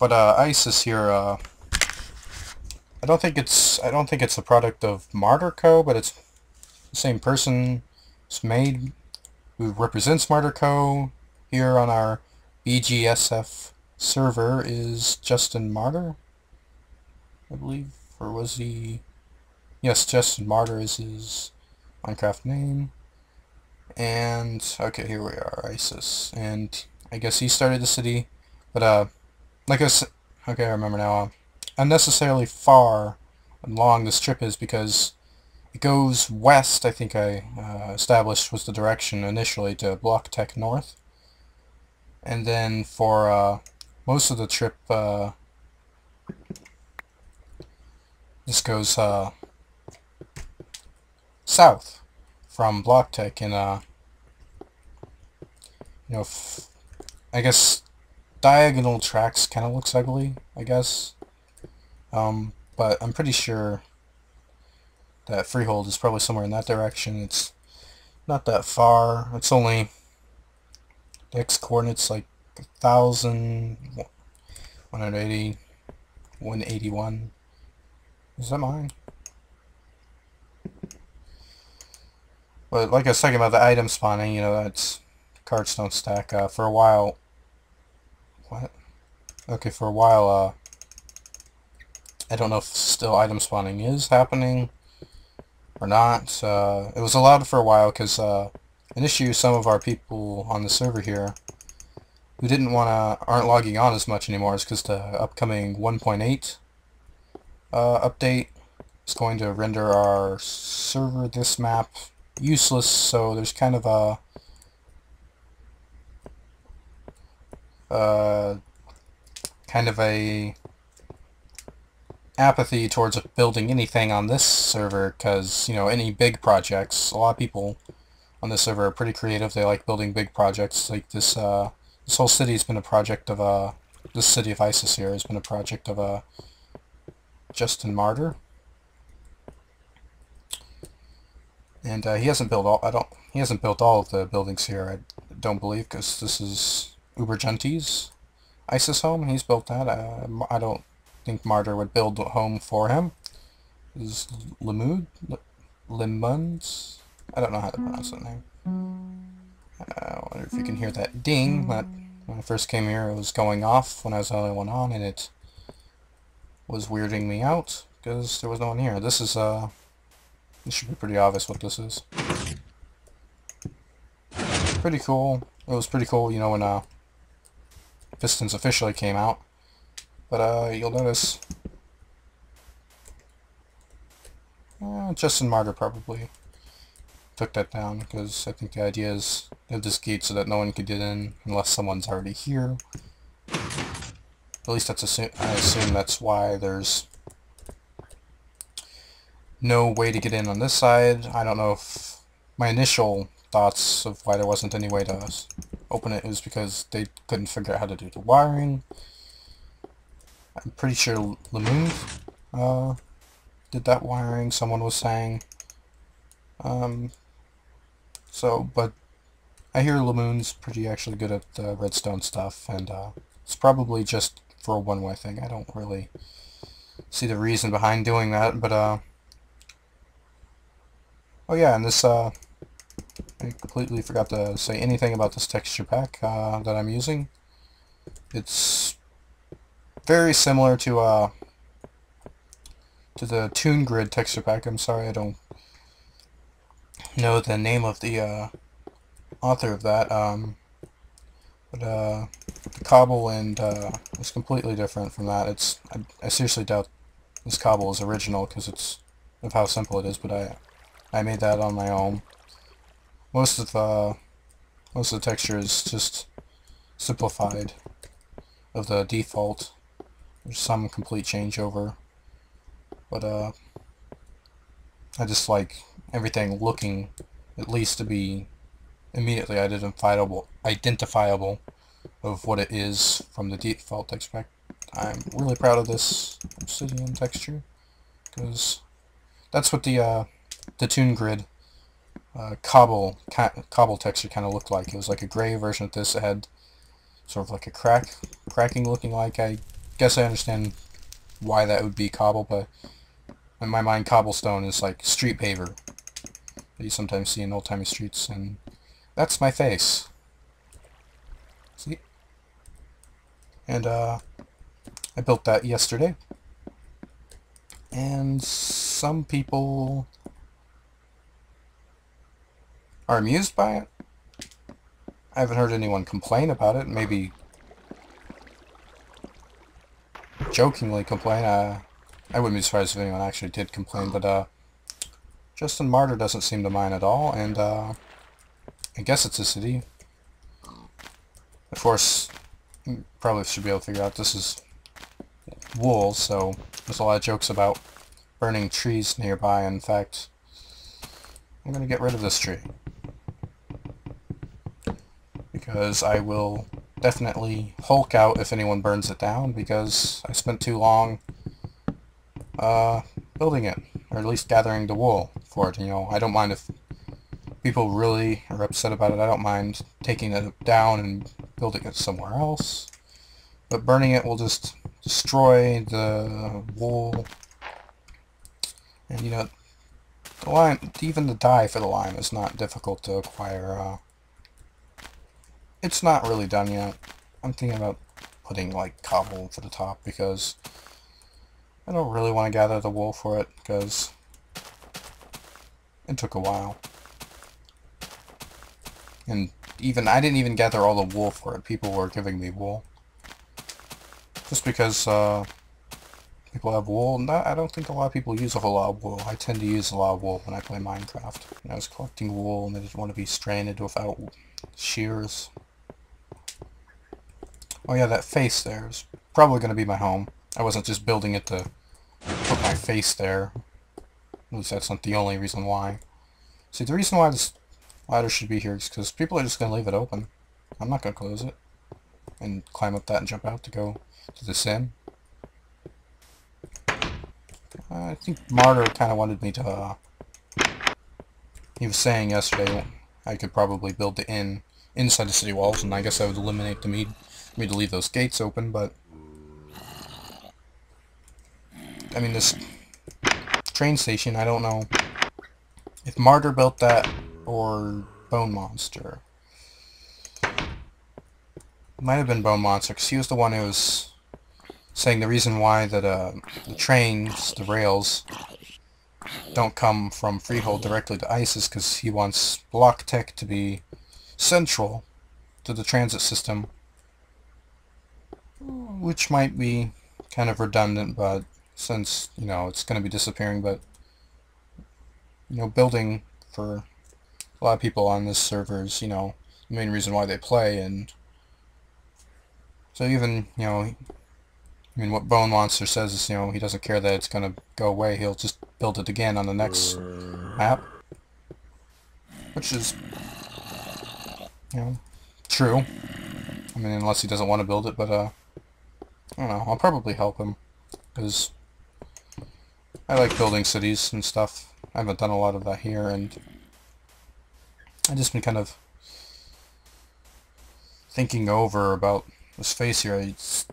But ISIS here, I don't think it's a product of Martyr Co, but it's the same person who represents Martyr Co here on our BGSF server is Justin Martyr, I believe, or was he? Yes, Justin Martyr is his Minecraft name. And okay, here we are, ISIS, and I guess he started the city, but like I said, okay, I remember now. Unnecessarily far and long this trip is because it goes west. I think I established was the direction initially to Block Tech North, and then for most of the trip this goes south from Block Tech, and you know, I guess diagonal tracks kind of looks ugly, I guess. But I'm pretty sure that Freehold is probably somewhere in that direction. It's not that far. It's only the X coordinates like 1,000, 180, 181. Is that mine? But like I was talking about the item spawning, you know, that's cards don't stack. For a while. What? Okay, for a while, I don't know if still item spawning is happening or not. It was allowed for a while because an issue some of our people on the server here who aren't logging on as much anymore is because the upcoming 1.8 update is going to render our server, this map, useless. So there's kind of a apathy towards building anything on this server, because, you know, any big projects, a lot of people on this server are pretty creative. They like building big projects. Like this this whole city has been a project of this city of ISIS here has been a project of Justin Martyr, and he hasn't built all of the buildings here, I don't believe, because this is Ubergenti's ISIS home, and he's built that. I don't think Martyr would build a home for him. This is Limunds? I don't know how to pronounce that name. I wonder if you can hear that ding. That when I first came here, it was going off when I was the only one on, and it was weirding me out because there was no one here. This is this should be pretty obvious what this is. Pretty cool. It was pretty cool, you know, when Pistons officially came out. But you'll notice Justin Martyr probably took that down, because I think the idea is they have this gate so that no one could get in unless someone's already here. At least I assume that's why there's no way to get in on this side. I don't know if my initial thoughts of why there wasn't any way to open it is because they couldn't figure out how to do the wiring. I'm pretty sure Lemoon did that wiring, someone was saying. But I hear Lemoon's pretty actually good at the redstone stuff, and it's probably just for a one-way thing. I don't really see the reason behind doing that, but oh yeah, and this I completely forgot to say anything about this texture pack that I'm using. It's very similar to the Toon Grid texture pack. I'm sorry, I don't know the name of the author of that. But the cobble and is completely different from that. I seriously doubt this cobble is original because of how simple it is. But I made that on my own. Most of the texture is just simplified of the default. There's some complete changeover, but I just like everything looking at least to be immediately identifiable of what it is from the default texture pack. I'm really proud of this obsidian texture because that's what the Toon Grid cobble texture kind of looked like. It was like a gray version of this. It had sort of like a cracking looking like, I guess I understand why that would be cobble, but in my mind cobblestone is like street paver that you sometimes see in old-timey streets, and that's my face. See? And I built that yesterday, and some people are amused by it. I haven't heard anyone complain about it. Maybe jokingly complain. I wouldn't be surprised if anyone actually did complain, but Justin Martyr doesn't seem to mind at all, and I guess it's a city. Of course, you probably should be able to figure out this is wool, so there's a lot of jokes about burning trees nearby. In fact, I'm going to get rid of this tree, because I will definitely Hulk out if anyone burns it down, because I spent too long building it, or at least gathering the wool for it. You know, I don't mind if people really are upset about it. I don't mind taking it down and building it somewhere else, but burning it will just destroy the wool. And you know, the lime, even the dye for the lime is not difficult to acquire. It's not really done yet. I'm thinking about putting like cobble for the top, because I don't really want to gather the wool for it, because it took a while. And I didn't even gather all the wool for it. People were giving me wool. Just because people have wool. I don't think a lot of people use a whole lot of wool. I tend to use a lot of wool when I play Minecraft. I was collecting wool and I didn't want to be stranded without shears. Oh yeah, that face there is probably going to be my home. I wasn't just building it to put my face there. At least that's not the only reason why. See, the reason why this ladder should be here is because people are just going to leave it open. I'm not going to close it and climb up that and jump out to go to the sim. I think Martyr kind of wanted me to... he was saying yesterday I could probably build the inn inside the city walls, and I guess I would eliminate the need me to leave those gates open, but... I mean, this train station, I don't know if Martyr built that or Bone Monster. It might have been Bone Monster, because he was the one who was saying the reason why that the trains, the rails, don't come from Freehold directly to Ice is because he wants Block Tech to be central to the transit system, which might be kind of redundant, but since, you know, it's going to be disappearing, but, you know, building for a lot of people on this server is, you know, the main reason why they play, and so even, you know, I mean, what Bone Monster says is, you know, he doesn't care that it's going to go away, he'll just build it again on the next map, which is, you know, true. I mean, unless he doesn't want to build it, but, I don't know, I'll probably help him, because I like building cities and stuff. I haven't done a lot of that here, and I've just been kind of thinking over about this face here. It's,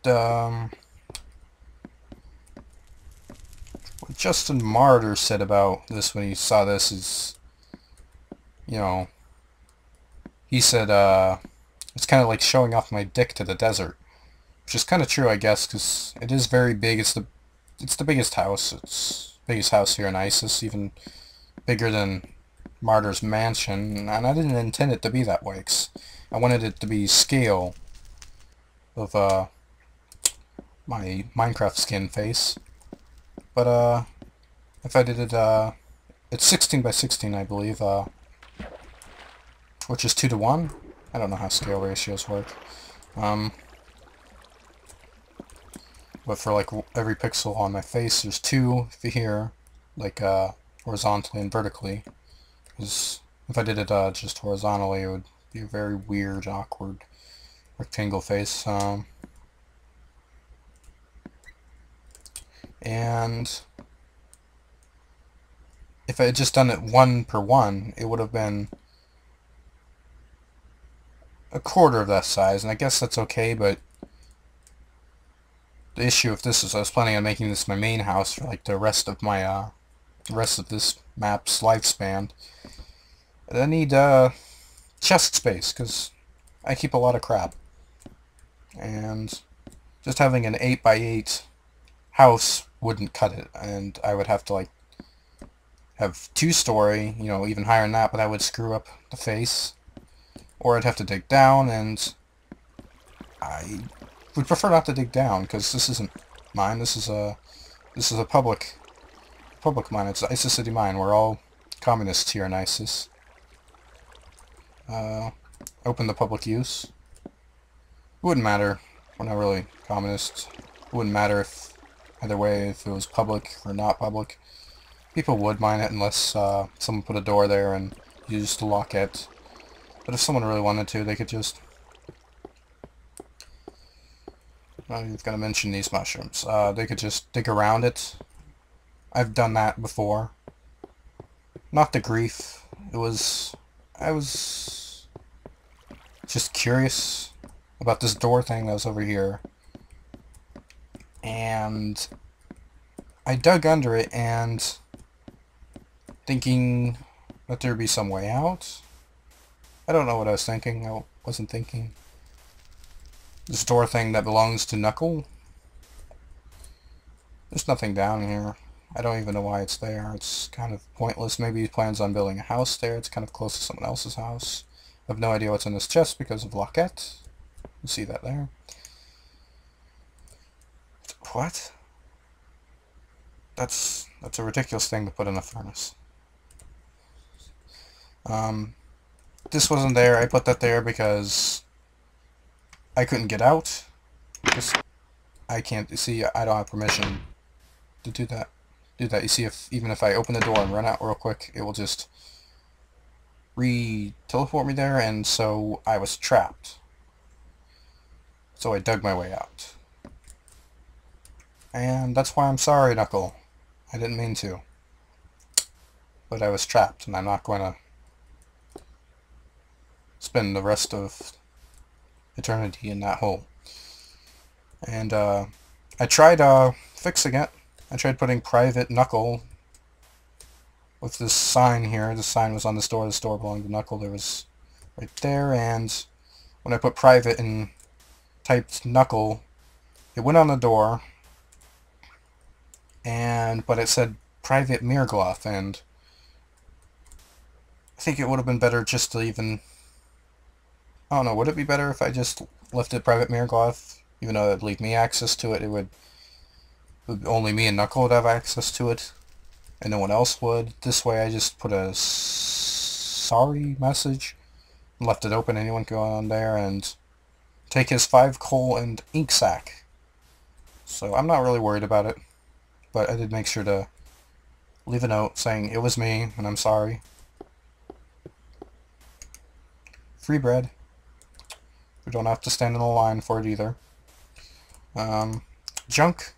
what Justin Martyr said about this when he saw this is, you know, he said, it's kind of like showing off my dick to the desert. Which is kind of true, I guess, because it is very big. It's the biggest house. It's the biggest house here in Isis, even bigger than Martyr's mansion. And I didn't intend it to be that way, 'cause I wanted it to be scale of my Minecraft skin face. But if I did it, it's 16 by 16, I believe, which is 2 to 1. I don't know how scale ratios work. But for like every pixel on my face, there's 2 here, like horizontally and vertically. Because if I did it just horizontally, it would be a very weird, awkward rectangle face. And if I had just done it 1 per 1, it would have been a quarter of that size, and I guess that's okay, but the issue of this is I was planning on making this my main house for like the rest of my the rest of this map's lifespan. And I need chest space because I keep a lot of crap, and just having an 8x8 house wouldn't cut it, and I would have to like have 2-story, you know, even higher than that, but that would screw up the face, or I'd have to dig down, and I would prefer not to dig down because this isn't mine. This is a public mine. It's ISIS City Mine. We're all communists here in ISIS. Open the public use. It wouldn't matter. We're not really communists. It wouldn't matter if either way if it was public or not public. People would mine it unless someone put a door there and used to lock it. But if someone really wanted to, they could just... You've got to mention these mushrooms. They could just dig around it. I've done that before. Not the grief. I was just curious about this door thing that was over here. And I dug under it and thinking that there'd be some way out. I don't know what I was thinking. I wasn't thinking. This door thing that belongs to Knuckle. There's nothing down here. I don't even know why it's there. It's kind of pointless. Maybe he plans on building a house there. It's kind of close to someone else's house. I have no idea what's in this chest because of Lockette. You see that there. What? That's a ridiculous thing to put in a furnace. This wasn't there. I put that there because I couldn't get out. I can't see. I don't have permission to do that. You see, even if I open the door and run out real quick, it will just teleport me there, and so I was trapped. So I dug my way out. And that's why I'm sorry, Knuckle. I didn't mean to. But I was trapped, and I'm not going to spend the rest of eternity in that hole. And I tried fixing it. I tried putting private Knuckle with this sign here. The sign was on this door. This door belonged to Knuckle. There was right there, and when I put private and typed Knuckle, it went on the door, but it said private Mirgloth, and I think it would have been better just to even... I don't know, would it be better if I just left it private Mirgloth? Even though it would leave me access to it, only me and Knuckle would have access to it, and no one else would. This way I just put a sorry message and left it open. Anyone can go on there and take his 5 coal and ink sack. So I'm not really worried about it, but I did make sure to leave a note saying it was me and I'm sorry. Free bread. We don't have to stand in a line for it either. Junk.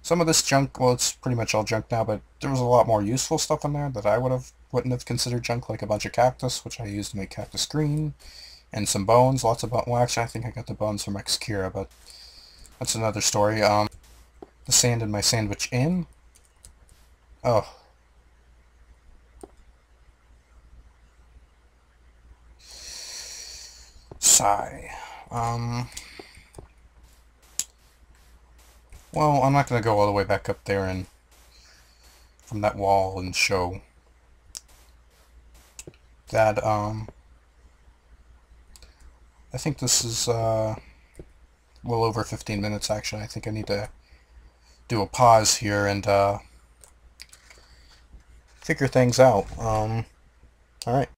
Some of this junk, well, it's pretty much all junk now, but there was a lot more useful stuff in there that I wouldn't have considered junk, like a bunch of cactus, which I used to make cactus green, and some bones, lots of bones. Well, actually, I think I got the bones from Exkira, but that's another story. The sand in my sandwich inn. Oh. Sigh. Well, I'm not going to go all the way back up there and from that wall and show that, I think this is, well over 15 minutes, actually. I think I need to do a pause here and, figure things out. Alright.